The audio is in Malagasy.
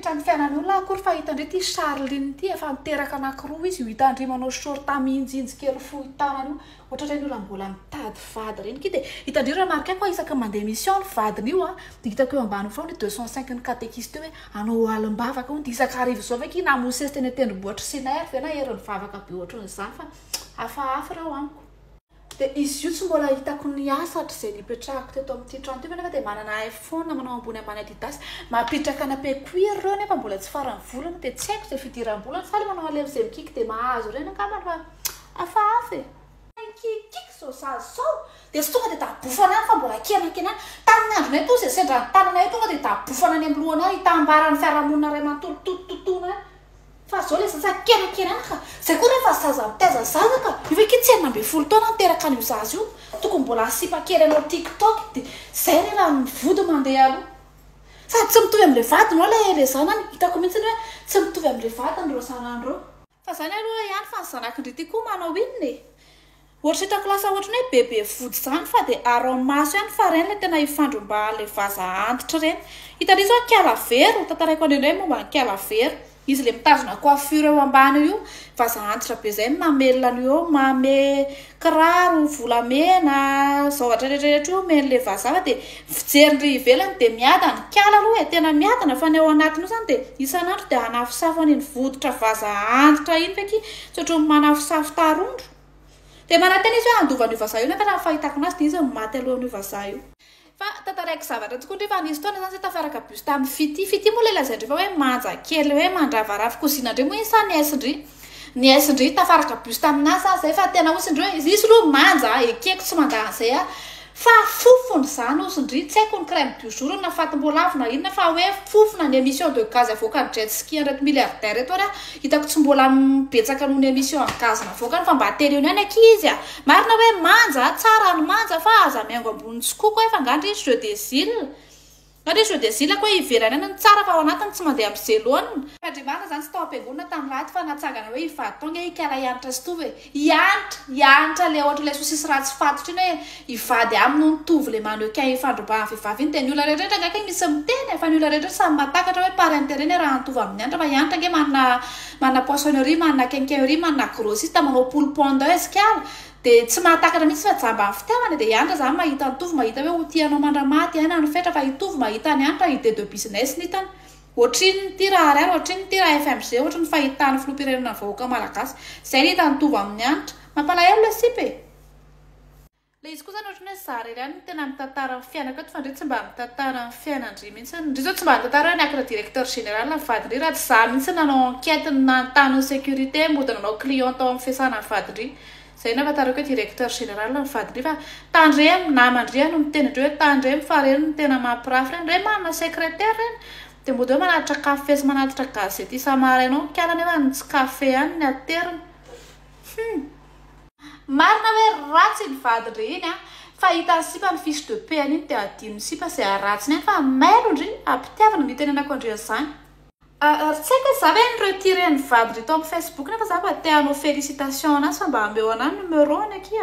rehetra ny fiainan'olona akory fa hitandre ty Charline ty efa miteraka anankiroa izy io hitandre manao short minjinjy kely fohy tanana io ohatrany olona mbola mitady vady reny ky dia hitandre raha marika koa isaka mandeha mission ny vadiny io dia hitako eo ambany foana 205 ny catéchiste hoe anao alim-bavaka ho dia isaka arivo zao ve ky namosesy teny tendrombohitra sy nerve na herin'ny vavaka be ohatran'izany fa hafahafa raha amiko. Dia izy io tsy mbola hitako ny asa hatr'izay nipetrahako teto amin'ity trano ty nefa dia manana iPhone manao ambony ambany Adidas mapitraka na pécuir reo nefa mbola tsy farany volana dia tsy haiko izay fidiram-bolana faly manao alevo izay mikiky dia mahazo reny angambany fa hafahafa kikiky zao zazo zao dia sy tonga dia tabofana any fa mbola kenakenany tamin'ny andronay to izay sendra ny tananay tonga dia tabofana any amin'ny lohana any hitambarany fiarahamonina ray manontolotototona any fa zao le zaza kenakenany ka zay koa rehefa zaza mitaiza zaza ka io ve kitsy enina ambin'ny folo taona niteraka an'io zaza io tokony mbola asipa kely anao TikTok dia zay re raha mivody mandeha aloha sady tsy mitovy amin'ilay vadiny le zanany hitako mihitsy hoe tsy mitovy amin'ilay vadiny reo sanandreo fa zany aloha ihany fa ny zanakindry ty koa manao inona e ohatra hitako lasa ohatrany hoe bebe vody zany fa dia aromaso ihany fa reny le tena hifandromba an'ilay vaza antitra reny hitandry zao kialavero tantaraiko an'ireny hoe momba ny kialavero izy le mitazona coiffure eo ambany io vaza antitra be zay mamelona eo mame kiraro volamena zavatra rehetrarehetra io men'le vazava dia fijerindry ivelany dia miadana kiala aloha e tena miadana fa ny ao anatiny io zany dia isan'andro dia hanafosafo an'iny vodotra vaza antitra iny feky satria manafosafo tarondro dia manatena izy hoe andovan'io vazaha io nefa raha fahitako anazy dia izy maty alohan'io vazaha io fa tantaraiko zavatra tokoa ndrefa nisy taona zany zay tafaraka bus tamin'ny fity moa le lazaindry fa hoe manja kely hoe mandravarava kozina ndray moa isa ny esindry tafaraka bus taminazy zay fa tena osindreo izy aloha manja ekeko tsy mandahan'izay fa fofony zany osindry tsy haiko ny crème du jour na fatim-boalavo na inona fa hoe fofona ny émission de gaz avoaka ny jet ski ndraiky milliardaire eto ary hitako tsy mbola mibetsaka noho ny émission en gaz navoaka fa mba tele io any aky izy marina hoe manja tsara ny manja fa aza miaingo ambony tsikoko efa ngandry jeu des îles ngandry jeu des îles koa ivelany any ny tsara fa ao anatiny tsy mandeha amin'ny zelony fandrimana zany tsy tao am-piangonana tamin'ny laty fa natsangana hoe ivatonga ikala hianitra sy tovy hianitra le ohatra le sosisy ratsy fatotra iny hoe hivady aminy nitovy le mannequin ifandrombahan'ny vehivavy iny dia ny olona rehetrarehetra ngaka misy miteny fa ny olona rehetra samy mahatakatra hoe parente reny raha nitovy amin'ny anitra fa hianitra nge manana poissonnerie manana quincaillerie manana grossiste manao poule pondeuse kiala dia tsy mahatakatra mihitsy fa jamba amin'ny fitiavana dia hianitra zany mahita nitovy mahita hoe hotianao mandramaty aina ny fetra fa hitovy mahita ny anitra idée de business ny hitany ohatriny ty raha ariary ohatriny ty raha FMG ohatra ny fahitany filopirenana ny vahoaka malagasy zay ny hita nitovy amin'ny anitra mampalahelo le sipe le izy koa zany ohatrany hoe zary ihany tena mitantara ny fiainako eto fa ndre tsy mba mitantara ny fiainandry mihitsy ndry zao tsy mba mitantara hoe niakatra directeur général ny vadindry raha tsy za mihitsy nanao enquête nantany sécurité mody nanao client tao amin'ny fiasana ny vadindry zay nafatarako hoe directeur général ny vadindry fa tandremy namandry no mitenindreo hoe tandremy fa reny no tena mampirafy reny re manana secrétaire reny dia mody hoe manatitra kafe sy manatitra gazety isamarainao kiala nefa ny tsy kafe any ny ateriny marina hoe ratsy ny vadindry iny fa hita sipa ny fiche de paie an'iny dia adino sipa zay aratsiny any fa mailondry ampitiavana mitenenako andreazany tsy haiko hoe za hoe ny retiré ny vadindry tao amin'ny Facebook nefa za fa te hanao félicitation anazy fa mba ambeo anahy numéro any aky